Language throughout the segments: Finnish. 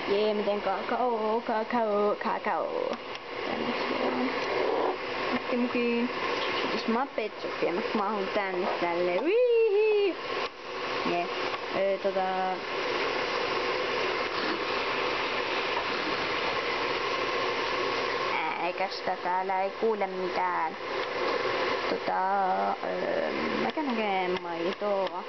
Jee, miten kakao. Muki. Jos mä petsut ja mä mahun tänne tälle. Wiihi. Jee. Eikästä täällä ei kuule mitään. Mä käyn hakemaan maitoa.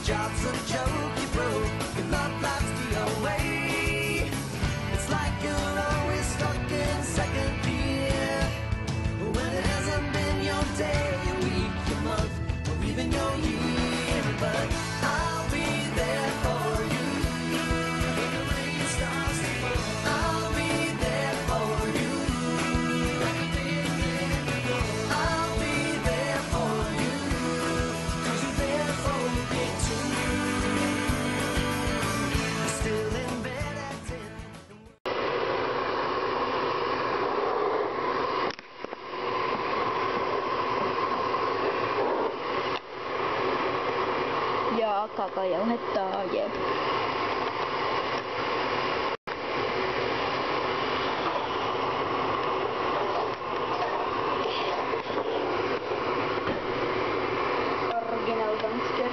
Job's a joke, you broke, your love life's the away. It's like you're always stuck in second gear, when it hasn't been your day, your week, your month, or even your year. But I'll be there for you when the rain starts to fall. I'll be there for you. I'll be there for you, 'cause you're there for me too. Still in bed at 10. Ja kakajauhettaa, jep. Original gangster,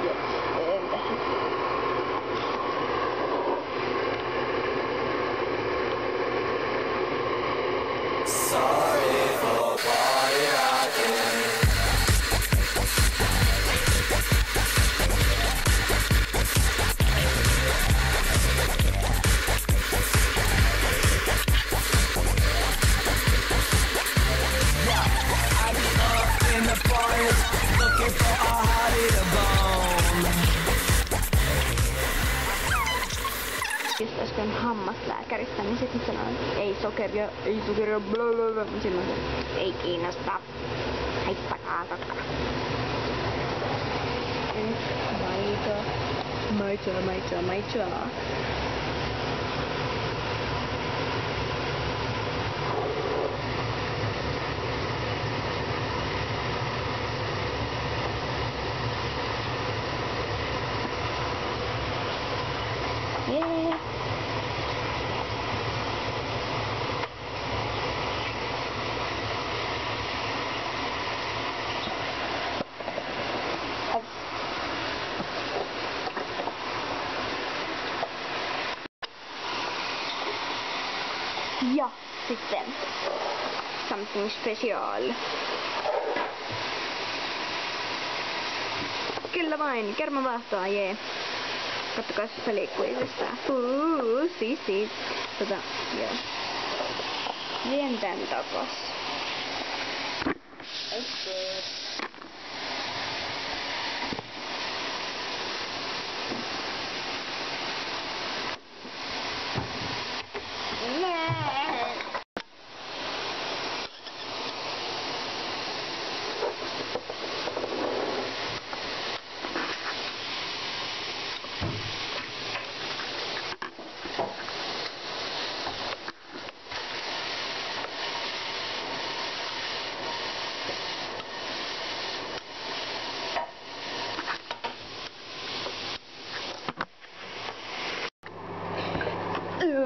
ja Sorry for party rocking. In the forest, looking for a hearty to bone. Just äsken hammaslääkäristä, niin sitten sanoin, ei sokeria, blablabla. Silloin se ei kiinnosta. Haittakaa kakka. Maitoa. Yeah. Ja sitten something special. Kyllä vain, kermavaahtoa, jee. Kattokaa, se liikkuu itsestään. Siis. Joo. Vien tän takas.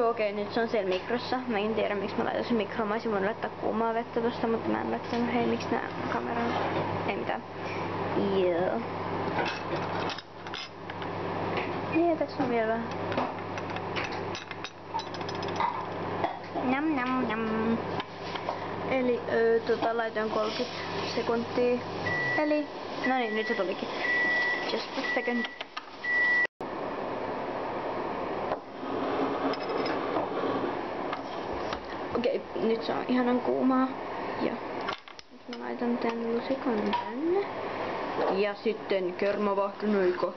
Okei, nyt se on siellä mikrossa. Mä en tiedä miksi mä laitan sen mikroon. Mä olisin voinut laittaa kuumaa vettä tosta, mutta mä en laittanut. Hei, miksi nää kameran? Ei mitään. Joo. Jee, tässä on vielä vähän. Nam. Eli laitoin 30 sekuntia. Eli, no niin, nyt se tulikin. Just a second. Okei, nyt se on ihanan kuumaa. Ja nyt mä laitan tän lusikan tänne. Ja sitten kermavahdon aika.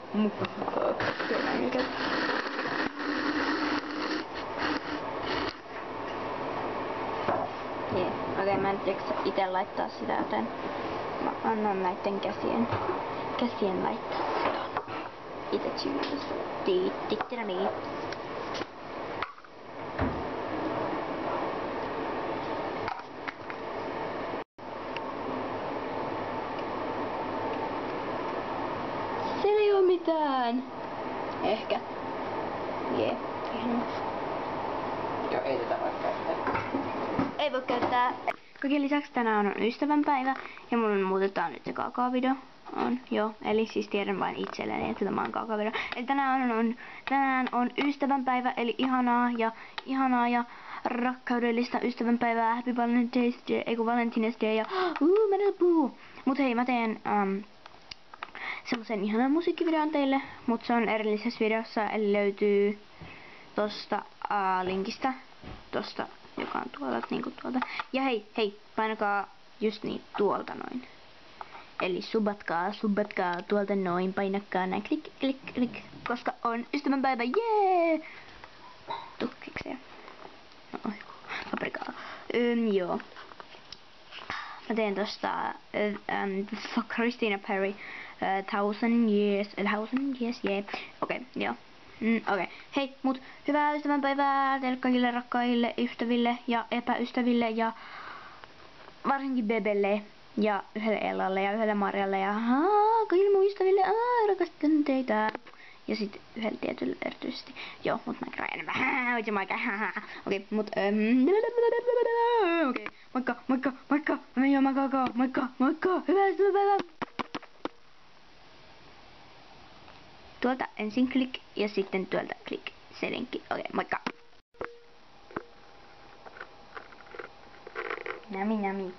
Okei, mä en jaksa ite laittaa sitä, joten mä annan näitten käsien. käsien laittaa sitä. Itse chivitystä. Tiittirani. Siellä ei oo mitään. Ehkä. Jee. Ihan. Joo, ei tätä voi käyttää. Ei voi käyttää. Kaiken lisäksi tänään on ystävänpäivä ja mulla muutetaan nyt se kakaovideo. Joo, eli siis tiedän vain itselleni, että tämä on kakaovideo. Eli tänään on ystävänpäivä, eli ihanaa ja rakkaudellista ystävänpäivää. Happy Valentine's Day, eiku Valentine's Day ja mä en puhu. Mut hei, mä teen semmosen ihanan musiikkivideon teille, mut se on erillisessä videossa, eli löytyy tosta linkistä, tosta, joka on tuolta, niinku tuolta. Ja hei, painakaa just niin tuolta noin. Eli subatkaa tuolta noin, painakaa näin, klik, koska on ystävänpäivä, jee! Tukkikseen. No, paprikaa. Joo. Mä teen tosta Christina Perri 1000 years, jee. Okei, joo. Okei. Hei, mut hyvää ystävänpäivää teille kaikille rakkaille ystäville ja epäystäville ja varsinkin Bebelle ja yhdelle Ellalle ja yhdelle Marjalle ja kaikille mun ystäville. Rakastan teitä. Ja sit yhdelle tietylle erityisesti. Joo, mut mä kerron enemmän. Okei, mut okei. Moikka. Mä menen juomaan kakao. Moikka. Hyvää ystävänpäivää. Tuolta ensin klik ja sitten tuolta klik. Se linkki. Okei, moikka. Nami.